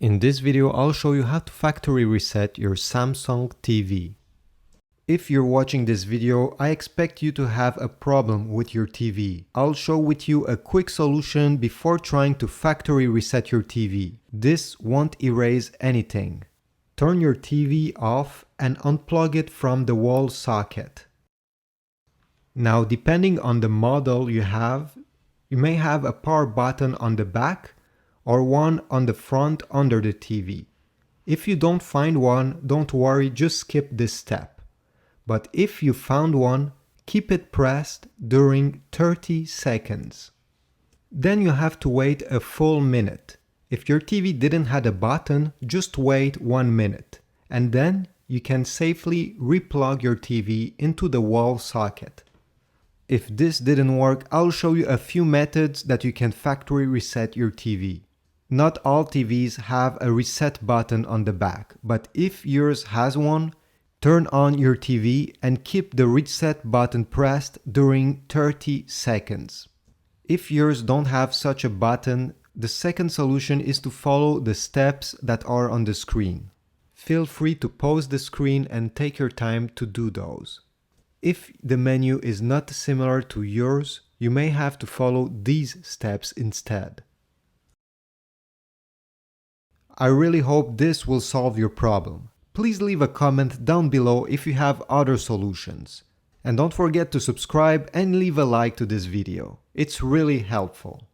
In this video, I'll show you how to factory reset your Samsung TV. If you're watching this video, I expect you to have a problem with your TV. I'll show with you a quick solution before trying to factory reset your TV. This won't erase anything. Turn your TV off and unplug it from the wall socket. Now, depending on the model you have, you may have a power button on the back or one on the front under the TV. If you don't find one, don't worry, just skip this step. But if you found one, keep it pressed during 30 seconds. Then you have to wait a full minute. If your TV didn't have a button, just wait 1 minute. And then you can safely replug your TV into the wall socket. If this didn't work, I'll show you a few methods that you can factory reset your TV. Not all TVs have a reset button on the back, but if yours has one, turn on your TV and keep the reset button pressed during 30 seconds. If yours don't have such a button, the second solution is to follow the steps that are on the screen. Feel free to pause the screen and take your time to do those. If the menu is not similar to yours, you may have to follow these steps instead. I really hope this will solve your problem. Please leave a comment down below if you have other solutions. And don't forget to subscribe and leave a like to this video. It's really helpful.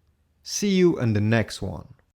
See you in the next one.